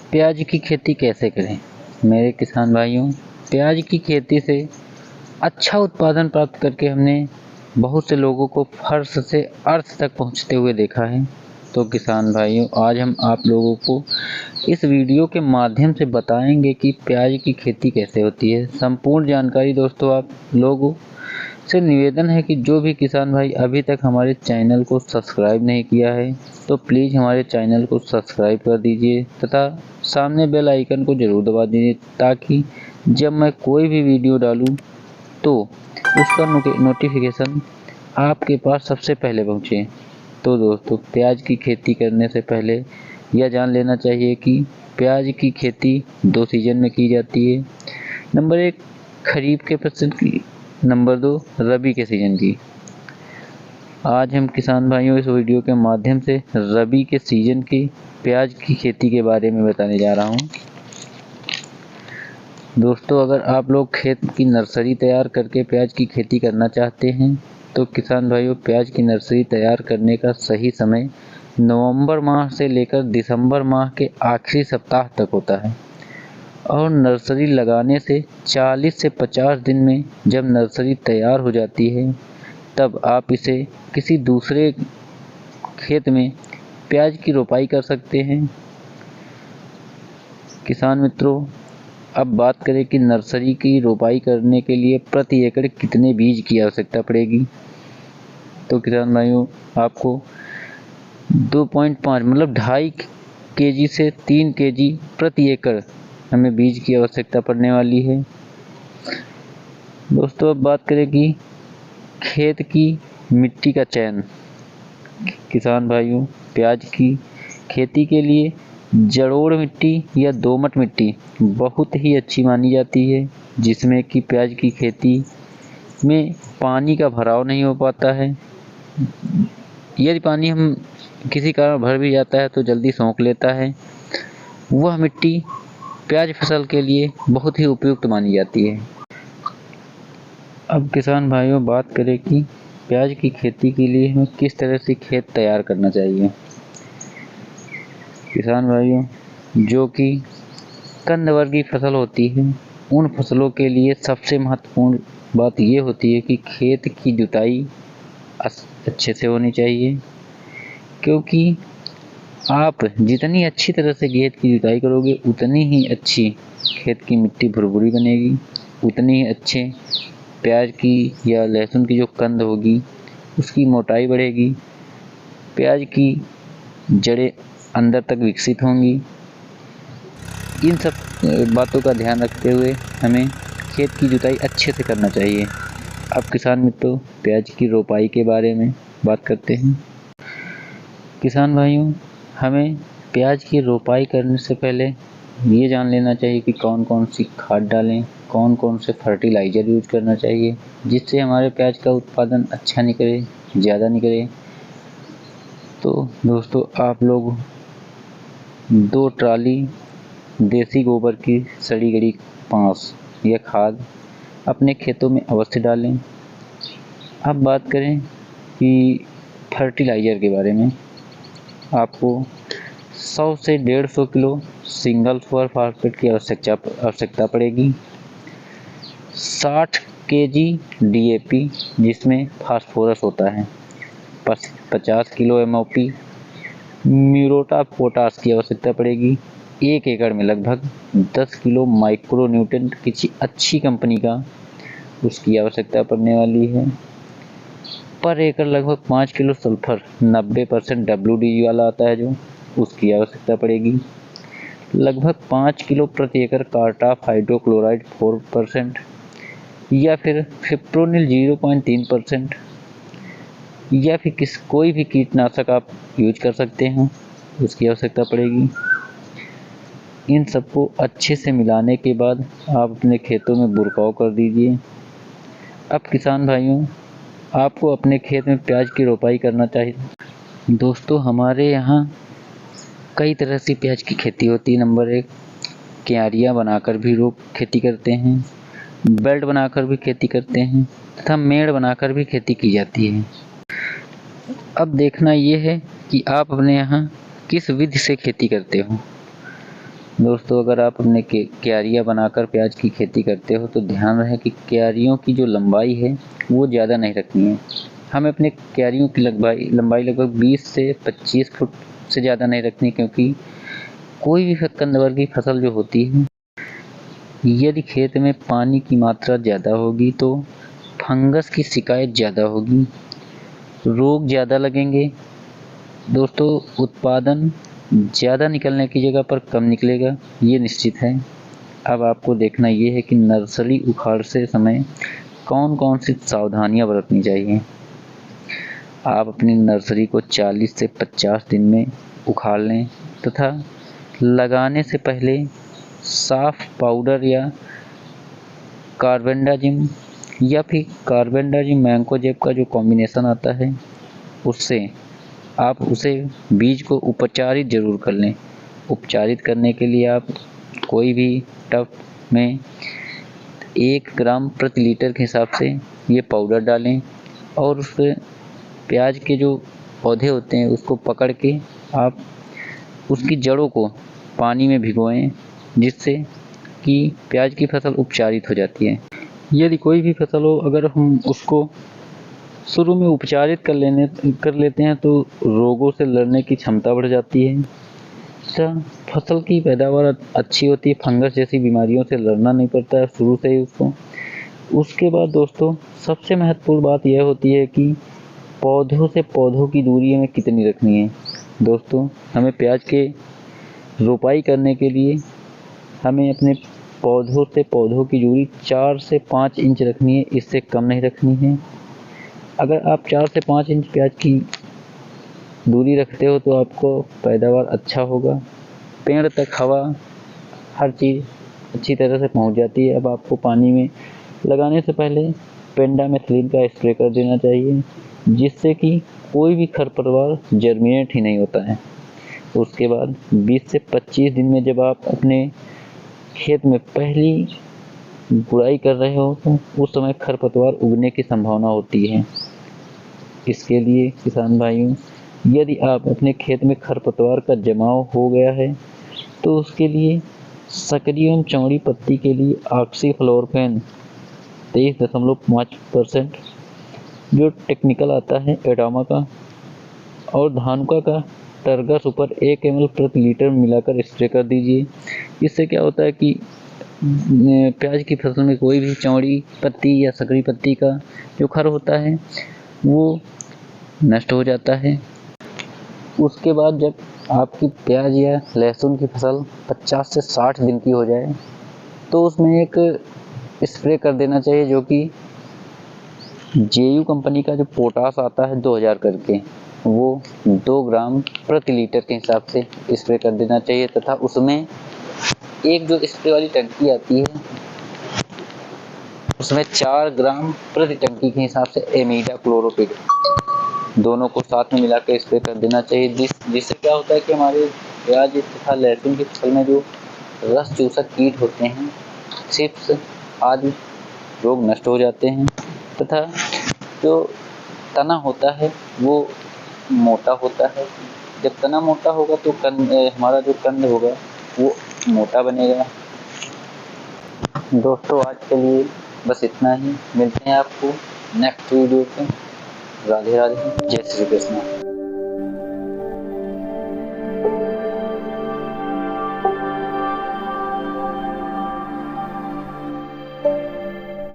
प्याज की खेती कैसे करें? मेरे किसान भाइयों, प्याज की खेती से अच्छा उत्पादन प्राप्त करके हमने बहुत से लोगों को फर्श से अर्थ तक पहुंचते हुए देखा है। तो किसान भाइयों, आज हम आप लोगों को इस वीडियो के माध्यम से बताएंगे कि प्याज की खेती कैसे होती है। संपूर्ण जानकारी दोस्तों आप लोगों से निवेदन है कि जो भी किसान भाई अभी तक हमारे चैनल को सब्सक्राइब नहीं किया है तो प्लीज़ हमारे चैनल को सब्सक्राइब कर दीजिए तथा सामने बेल आइकन को ज़रूर दबा दीजिए, ताकि जब मैं कोई भी वीडियो डालूं तो उसका नोटिफिकेशन आपके पास सबसे पहले पहुंचे। तो दोस्तों, प्याज की खेती करने से पहले यह जान लेना चाहिए कि प्याज की खेती 2 सीजन में की जाती है। नंबर 1 खरीफ के फसल की, नंबर 2 रबी के सीजन की। आज हम किसान भाइयों इस वीडियो के माध्यम से रबी के सीजन की प्याज की खेती के बारे में बताने जा रहा हूं। दोस्तों, अगर आप लोग खेत की नर्सरी तैयार करके प्याज की खेती करना चाहते हैं तो किसान भाइयों, प्याज की नर्सरी तैयार करने का सही समय नवंबर माह से लेकर दिसंबर माह के आखिरी सप्ताह तक होता है और नर्सरी लगाने से 40 से 50 दिन में जब नर्सरी तैयार हो जाती है तब आप इसे किसी दूसरे खेत में प्याज की रोपाई कर सकते हैं। किसान मित्रों, अब बात करें कि नर्सरी की रोपाई करने के लिए प्रति एकड़ कितने बीज की आवश्यकता पड़ेगी। तो किसान भाइयों, आपको 2.5 मतलब 2.5 केजी से 3 केजी प्रति एकड़ हमें बीज की आवश्यकता पड़ने वाली है। दोस्तों, अब बात करें कि खेत की मिट्टी का चयन। किसान भाइयों, प्याज की खेती के लिए जलोढ़ मिट्टी या दोमट मिट्टी बहुत ही अच्छी मानी जाती है, जिसमें कि प्याज की खेती में पानी का भराव नहीं हो पाता है। यदि पानी हम किसी कारण भर भी जाता है तो जल्दी सोख लेता है। वह मिट्टी प्याज फसल के लिए बहुत ही उपयुक्त मानी जाती है। अब किसान भाइयों, बात करें कि प्याज की खेती के लिए हमें किस तरह से खेत तैयार करना चाहिए। किसान भाइयों, जो कि कंद वर्गीय फसल होती है, उन फसलों के लिए सबसे महत्वपूर्ण बात ये होती है कि खेत की जुताई अच्छे से होनी चाहिए, क्योंकि आप जितनी अच्छी तरह से खेत की जुताई करोगे उतनी ही अच्छी खेत की मिट्टी भुरभुरी बनेगी, उतनी ही अच्छे प्याज की या लहसुन की जो कंद होगी उसकी मोटाई बढ़ेगी, प्याज की जड़ें अंदर तक विकसित होंगी। इन सब बातों का ध्यान रखते हुए हमें खेत की जुताई अच्छे से करना चाहिए। अब किसान मित्रों, प्याज की रोपाई के बारे में बात करते हैं। किसान भाइयों, हमें प्याज की रोपाई करने से पहले ये जान लेना चाहिए कि कौन कौन सी खाद डालें, कौन कौन से फर्टिलाइज़र यूज करना चाहिए, जिससे हमारे प्याज का उत्पादन अच्छा निकले, ज़्यादा निकले। तो दोस्तों, आप लोग 2 ट्राली देसी गोबर की सड़ी गली पाँस यह खाद अपने खेतों में अवश्य डालें। अब बात करें कि फर्टिलाइज़र के बारे में, आपको 100 से 150 किलो सिंगल सुपर फॉस्फेट की आवश्यकता पड़ेगी, 60 केजी DAP जिसमें फास्फोरस होता है, 50 kilo MOP muriate of potash की आवश्यकता पड़ेगी। 1 एकड़ में लगभग 10 किलो माइक्रो न्यूट्रेंट किसी अच्छी कंपनी का उसकी आवश्यकता पड़ने वाली है। पर एकड़ लगभग 5 किलो सल्फर 90% WD वाला आता है जो उसकी आवश्यकता पड़ेगी। लगभग 5 किलो प्रति एकड़ कार्टाफ हाइड्रोक्लोराइड 4% या फिर फिप्रोनिल 0.3% या फिर कोई भी कीटनाशक आप यूज कर सकते हैं, उसकी आवश्यकता पड़ेगी। इन सबको अच्छे से मिलाने के बाद आप अपने खेतों में बुरकाव कर दीजिए। अब किसान भाइयों, आपको अपने खेत में प्याज की रोपाई करना चाहिए। दोस्तों, हमारे यहाँ कई तरह से प्याज की खेती होती है। नंबर 1 क्यारियाँ बनाकर भी खेती करते हैं, बेल्ट बनाकर भी खेती करते हैं तथा मेड़ बनाकर भी खेती की जाती है। अब देखना ये है कि आप अपने यहाँ किस विधि से खेती करते हो। दोस्तों अगर आप अपने क्यारियाँ बनाकर प्याज की खेती करते हो तो ध्यान रहे कि क्यारियों की जो लंबाई है वो ज़्यादा नहीं रखनी है। हमें अपने क्यारियों की लंबाई लगभग 20 से 25 फुट से ज़्यादा नहीं रखनी, क्योंकि कोई भी कंदवर्गीय फसल जो होती है, यदि खेत में पानी की मात्रा ज़्यादा होगी तो फंगस की शिकायत ज़्यादा होगी, रोग ज़्यादा लगेंगे। दोस्तों उत्पादन ज़्यादा निकलने की जगह पर कम निकलेगा, ये निश्चित है। अब आपको देखना ये है कि नर्सरी उखाड़ से समय कौन कौन सी सावधानियां बरतनी चाहिए। आप अपनी नर्सरी को 40 से 50 दिन में उखाड़ लें तथा लगाने से पहले साफ पाउडर या कार्बेंडाजिम या फिर कार्बेंडाजिम मैंकोजेब का जो कॉम्बिनेशन आता है उससे आप उसे बीज को उपचारित ज़रूर कर लें। उपचारित करने के लिए आप कोई भी टब में 1 ग्राम प्रति लीटर के हिसाब से ये पाउडर डालें और उस प्याज के जो पौधे होते हैं उसको पकड़ के आप उसकी जड़ों को पानी में भिगोएं, जिससे कि प्याज की फसल उपचारित हो जाती है। यदि कोई भी फसल हो, अगर हम उसको शुरू में उपचारित कर लेते हैं तो रोगों से लड़ने की क्षमता बढ़ जाती है तथा फसल की पैदावार अच्छी होती है। फंगस जैसी बीमारियों से लड़ना नहीं पड़ता है शुरू से ही उसको। उसके बाद दोस्तों सबसे महत्वपूर्ण बात यह होती है कि पौधों से पौधों की दूरी हमें कितनी रखनी है। दोस्तों हमें प्याज के रोपाई करने के लिए हमें अपने पौधों से पौधों की दूरी 4 से 5 इंच रखनी है, इससे कम नहीं रखनी है। अगर आप 4 से 5 इंच प्याज की दूरी रखते हो तो आपको पैदावार अच्छा होगा। पेड़ तक हवा हर चीज़ अच्छी तरह से पहुंच जाती है। अब आपको पानी में लगाने से पहले पेंडामेथलिन का स्प्रे कर देना चाहिए, जिससे कि कोई भी खरपतवार जर्मिनेट ही नहीं होता है। उसके बाद 20 से 25 दिन में जब आप अपने खेत में पहली गुड़ाई कर रहे हो तो उस समय खरपतवार उगने की संभावना होती है। इसके लिए किसान भाइयों, यदि आप अपने खेत में खरपतवार का जमाव हो गया है तो उसके लिए सक्रिय एवं चौड़ी पत्ती के लिए ऑक्सीफ्लोरोक्विन 23.5% जो टेक्निकल आता है एडामा का, और धानुका का टर्गा सुपर 1 ml प्रति लीटर मिलाकर स्प्रे कर दीजिए। इससे क्या होता है कि प्याज की फसल में कोई भी चौड़ी पत्ती या सकरी पत्ती का जो खर होता है वो नष्ट हो जाता है। उसके बाद जब आपकी प्याज या लहसुन की फसल 50 से 60 दिन की हो जाए तो उसमें एक स्प्रे कर देना चाहिए, जो कि जेयू कंपनी का जो पोटास आता है 2000 करके, वो 2 ग्राम प्रति लीटर के हिसाब से स्प्रे कर देना चाहिए। तथा उसमें एक जो स्प्रे वाली टंकी आती है उसमें 4 ग्राम प्रति टंकी के हिसाब से एमिडा क्लोरोपिड दोनों को साथ में मिला के स्प्रे कर देना चाहिए, जिससे क्या होता है कि हमारे प्याज तथा लहसुन की फसल में जो रस चूसक कीट होते हैं, चिप्स आदि रोग नष्ट हो जाते हैं तथा जो तना होता है वो मोटा होता है। जब तना मोटा होगा तो हमारा जो कंद होगा वो मोटा बनेगा। दोस्तों आज के लिए बस इतना ही, मिलते हैं आपको नेक्स्ट वीडियो पे। राधे राधे, जय श्री कृष्ण।